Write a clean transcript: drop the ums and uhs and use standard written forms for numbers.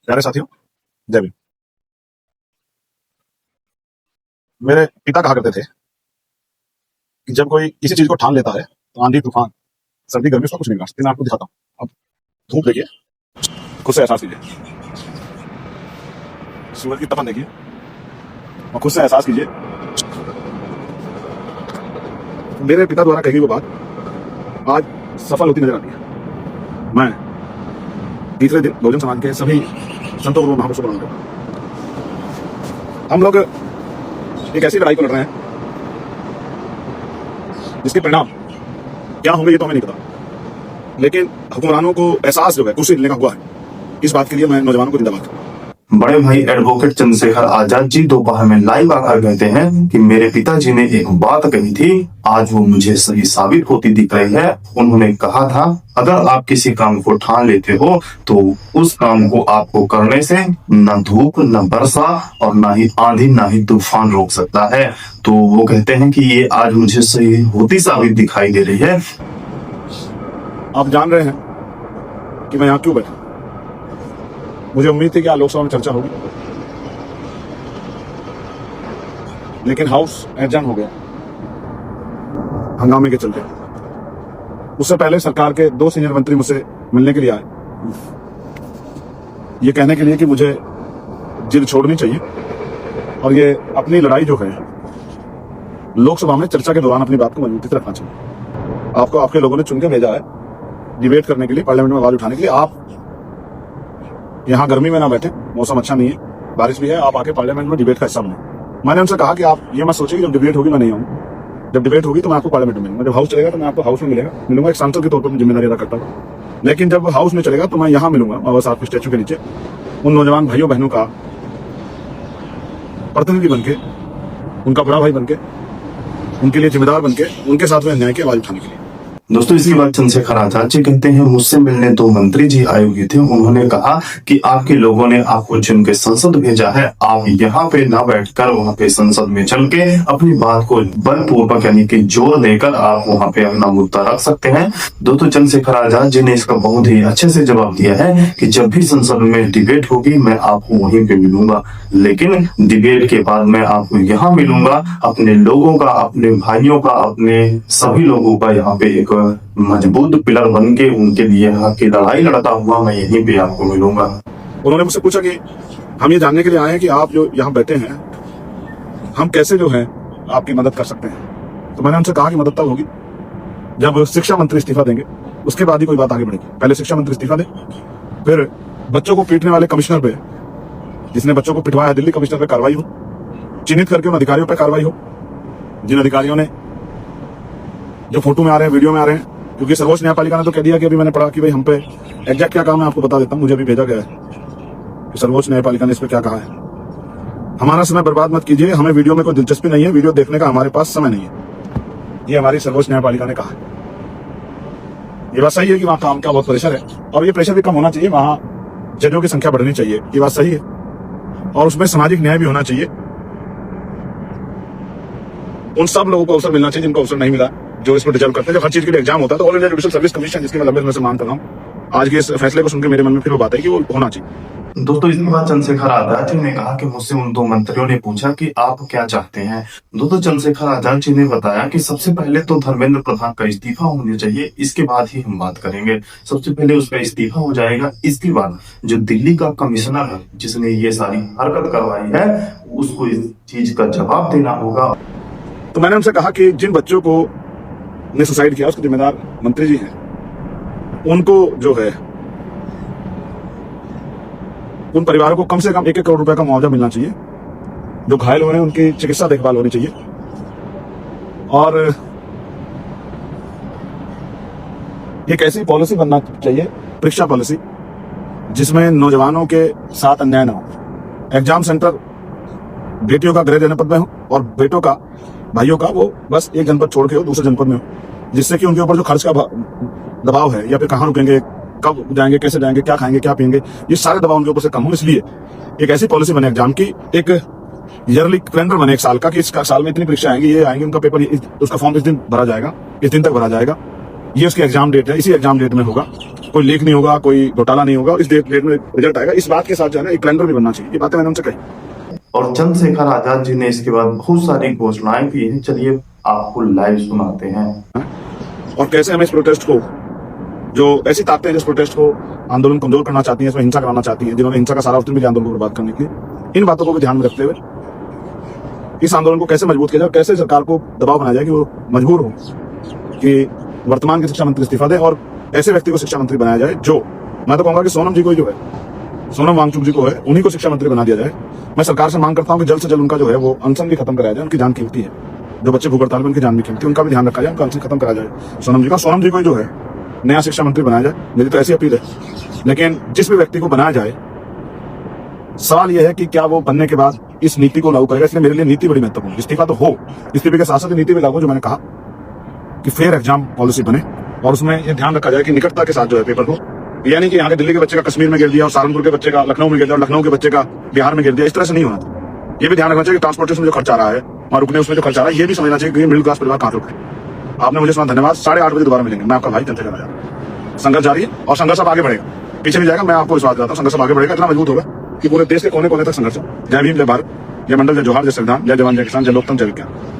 प्यारे साथियों, जय भीम। मेरे पिता कहा करते थे कि जब कोई किसी चीज को ठान लेता है तो आंधी तूफान सर्दी गर्मी उसका कुछ नहीं बिगाड़ सकती। मैं आपको दिखाता हूँ। अब धूप देखिए, खुद से एहसास कीजिए। सूरज की तपन देखिए और खुद से एहसास कीजिए। मेरे पिता द्वारा कही गई वो बात आज सफल होती नजर आती है। मैं तीसरे दिन बहुजन समाज के सभी संतों को महापुरुषों को नमन करता हूं। हम लोग एक ऐसी लड़ाई को लड़ रहे हैं जिसके परिणाम क्या होंगे ये तो हमें नहीं पता, लेकिन हुक्मरानों को एहसास जो है कुर्सी लेने का हुआ है, इस बात के लिए मैं नौजवानों को जिंदाबाद करता हूं। बड़े भाई एडवोकेट चंद्रशेखर आजाद जी दोपहर में लाइव आकर कहते हैं कि मेरे पिताजी ने एक बात कही थी, आज वो मुझे सही साबित होती दिख रही है। उन्होंने कहा था, अगर आप किसी काम को ठान लेते हो तो उस काम को आपको करने से न धूप न वर्षा और न ही आंधी न ही तूफान रोक सकता है। तो वो कहते हैं कि ये आज मुझे सही होती साबित दिखाई दे रही है। आप जान रहे हैं कि मैं यहाँ क्यों बैठा। मुझे उम्मीद थी कि आज लोकसभा में चर्चा होगी, लेकिन हाउस एडजर्न हो गया हंगामे के चलते। उससे पहले सरकार के 2 सीनियर मंत्री मुझसे मिलने के लिए आए, ये कहने के लिए कि मुझे जिद छोड़नी चाहिए और ये अपनी लड़ाई जो है लोकसभा में चर्चा के दौरान अपनी बात को मजबूती से रखना चाहिए। आपको आपके लोगों ने चुन के भेजा है डिबेट करने के लिए, पार्लियामेंट में आवाज उठाने के लिए। आप यहाँ गर्मी में ना बैठे, मौसम अच्छा नहीं है, बारिश भी है, आप आके पार्लियामेंट में डिबेट का हिस्सा बने। मैंने उनसे कहा कि आप ये मत सोचिए कि जब डिबेट होगी मैं नहीं आऊंगा। जब डिबेट होगी तो मैं आपको पार्लियामेंट में मिलूंगा, जब हाउस चलेगा तो मैं आपको हाउस में मिलूंगा। एक सांसद के तौर पर मैं जिम्मेदारी अदा करता हूँ, लेकिन जब हाउस में चलेगा तो मैं यहाँ मिलूंगा बाबा साहब के स्टैचू के नीचे, उन नौजवान भाइयों बहनों का प्रतिनिधि बनके, उनका बड़ा भाई बनके, उनके लिए जिम्मेदार बनके, उनके साथ में न्याय की आवाज उठाने के लिए। दोस्तों, इसके बाद चंद्रशेखर आजाद जी कहते हैं, मुझसे मिलने 2 मंत्री जी आए हुए थे। उन्होंने कहा कि आपके लोगों ने आपको चुन के संसद भेजा है, आप यहाँ पे ना बैठकर वहाँ पे संसद में चल के अपनी बात को बलपूर्वक यानी कि जोर देकर आप वहाँ पे अपना मुद्दा रख सकते हैं। दोस्तों, चंद्रशेखर आजाद जी ने इसका बहुत ही अच्छे से जवाब दिया है कि जब भी संसद में डिबेट होगी मैं आपको वहीं पे मिलूंगा, लेकिन डिबेट के बाद मैं आपको यहाँ मिलूंगा, अपने लोगों का, अपने भाइयों का, अपने सभी लोगों का यहाँ पे एक मजबूत पिलर बन के उनके लिए की लड़ाई लड़ता हुआ मैं यहीं पे आपको मिलूंगा। उन्होंने मुझसे पूछा कि हम ये जानने के लिए आए हैं कि आप जो यहाँ बैठे हैं, हम कैसे जो है आपकी मदद कर सकते हैं। तो मैंने उनसे कहा कि मदद तब होगी जब शिक्षा मंत्री इस्तीफा देंगे, उसके बाद ही कोई बात आगे बढ़ेगी। पहले शिक्षा मंत्री इस्तीफा दे, फिर बच्चों को पीटने वाले कमिश्नर पे, जिसने बच्चों को पिटवाया दिल्ली कमिश्नर पे कार्रवाई हो, चिन्हित करके उन अधिकारियों पर कार्रवाई हो जिन अधिकारियों ने, जो फोटो में आ रहे हैं, वीडियो में आ रहे हैं। क्योंकि सर्वोच्च न्यायपालिका ने तो कह दिया कि अभी मैंने पढ़ा कि भाई हम पे एग्जैक्ट क्या काम है आपको बता देता हूं। मुझे अभी भेजा गया है कि सर्वोच्च न्यायपालिका ने इस पे क्या कहा है। हमारा समय बर्बाद मत कीजिए, हमें वीडियो में कोई दिलचस्पी नहीं है, वीडियो देखने का हमारे पास समय नहीं है, ये हमारी सर्वोच्च न्यायपालिका ने कहा है। ये बात सही है कि वहां काम का बहुत प्रेशर है और ये प्रेशर भी कम होना चाहिए, वहां जजों की संख्या बढ़नी चाहिए, ये बात सही है। और उसमें सामाजिक न्याय भी होना चाहिए। उन सब लोगों को अवसर मिलना चाहिए जिनको अवसर नहीं मिला, जो इसको डिजर्व करते हैं। जब हर चीज के लिए एग्जाम होता है तो all India judicial service commission, जिसकी मैं लंबे समय से मांग कर रहा हूँ, आज के इस फैसले को सुनकर मेरे मन में फिर वो बात है कि वो होना चाहिए। दोस्तों, इसके बाद चंद्रशेखर आजाद जी ने कहा कि मुझसे उन 2 मंत्रियों ने पूछा कि आप क्या चाहते हैं। दोस्तों, चंद्रशेखर आजाद जी ने बताया कि सबसे पहले तो धर्मेंद्र प्रधान का इस्तीफा होना चाहिए, इसके बाद ही हम बात करेंगे। सबसे पहले उसका इस्तीफा हो जाएगा, इसके बाद जो दिल्ली का कमिश्नर है जिसने ये सारी हरकत करवाई है उसको इस चीज का जवाब देना होगा। तो मैंने उनसे कहा कि जिन बच्चों को ने सुसाइड किया उसके जिम्मेदार मंत्री जी हैं, उनको जो है उन परिवारों को कम से कम 1-1 करोड़ रुपए का मुआवजा मिलना चाहिए। जो घायल हुए हैं उनकी चिकित्सा देखभाल होनी चाहिए। और एक ऐसी पॉलिसी बनना चाहिए, परीक्षा पॉलिसी, जिसमें नौजवानों के साथ अन्याय न हो। एग्जाम सेंटर बेटियों का गृह जनपद में हो और बेटों का, भाइयों का, वो बस एक जनपद छोड़ के हो, दूसरे जनपद में हो, जिससे कि उनके ऊपर जो खर्च का दबाव है, या फिर कहाँ रुकेंगे, कब जाएंगे, कैसे जाएंगे, क्या खाएंगे, क्या पिएंगे, ये सारे दबाव उनके ऊपर से कम हो। इसलिए एक ऐसी पॉलिसी बने एग्जाम की, एक ईयरली कैलेंडर बने 1 साल का, कि इस साल में इतनी परीक्षा आएंगी, ये आएंगी, उनका पेपर, उसका फॉर्म इस दिन भरा जाएगा, इस दिन तक भरा जाएगा। ये उसकी एग्जाम डेट है, इसी एग्जाम डेट में होगा, कोई लीक नहीं होगा, कोई घोटाला नहीं होगा, इस डेट में रिजल्ट आएगा। इस बात के साथ जो है ना एक कैलेंडर भी बनना चाहिए। ये बातें मैंने उनसे कही। और चंद्रशेखर आजाद जी ने इसके बाद बहुत सारी घोषणाएं की हैं। चलिए आपको लाइव सुनाते हैं। और कैसे हमें इस प्रोटेस्ट को, जो ऐसी ताकतें जिस प्रोटेस्ट को आंदोलन कमजोर करना चाहती हैं, इसमें हिंसा कराना चाहती हैं, जिन्होंने हिंसा का सारा उत्तर भी आंदोलन को बर्बाद करने के लिए, इन बातों को भी ध्यान में रखते हुए इस आंदोलन को कैसे मजबूत किया जाए, कैसे सरकार को दबाव बनाया जाए कि वो मजबूर हो कि वर्तमान के शिक्षा मंत्री इस्तीफा दें और ऐसे व्यक्ति को शिक्षा मंत्री बनाया जाए जो, मैं तो कहूंगा कि सोनम जी को जो है, सोनम वांगचुक जी को है, उन्हीं को शिक्षा मंत्री बना दिया जाए। मैं सरकार से मांग करता हूं कि जल्द से जल्द उनका जो है वो अनशन भी खत्म कराया जाए। उनकी जान कीमती है, जो बच्चे भूख हड़ताल में उनकी जान भी कीमती है, उनका भी ध्यान रखा जाए, उनका अनशन खत्म कराया जाए। सोनम जी को जो है नया शिक्षा मंत्री बनाया जाए, मेरी तो ऐसी अपील है। लेकिन जिस भी व्यक्ति को बनाया जाए, सवाल यह है कि क्या वो बनने के बाद इस नीति को लागू करेगा। इसलिए मेरे लिए नीति बड़ी महत्वपूर्ण है। इस्तीफा तो हो, इस्तीफे के साथ साथ नीति भी लागू, जो मैंने कहा कि फेयर एग्जाम पॉलिसी बने और उसमें ये ध्यान रखा जाए कि निकटता के साथ जो है पेपर को, यानी कि यहाँ के दिल्ली के बच्चे का कश्मीर में गिर दिया और सहारनपुर के बच्चे का लखनऊ में गिर दिया और लखनऊ के बच्चे का बिहार में गिर दिया, इस तरह से नहीं होना था। ये भी ध्यान रखना चाहिए कि ट्रांसपोर्टेशन में जो खर्चा आ रहा है और रुकने उसमें जो खर्चा आ रहा है, ये भी समझना चाहिए कि मिडिल क्लास परिवार कहाँ रुके। आपने मुझे सुना, धन्यवाद। 8:30 बजे दोबारा मिलेंगे। मैं आपका भाई चंद्रशेखर आजाद। संघर्ष जारी है और संघर्ष अब आगे बढ़ेगा, पीछे नहीं जाएगा। मैं आपको विश्वास दिलाता हूँ, संघर्ष अब आगे बढ़ेगा, इतना मजबूत होगा कि पूरे देश के कोने कोने तक संघर्ष। जय भीम, जय भारत, जय मंडल, जय जोहार, जय संविधान, जय जवान, जय किसान, जय लोकतंत्र, जय विज्ञान।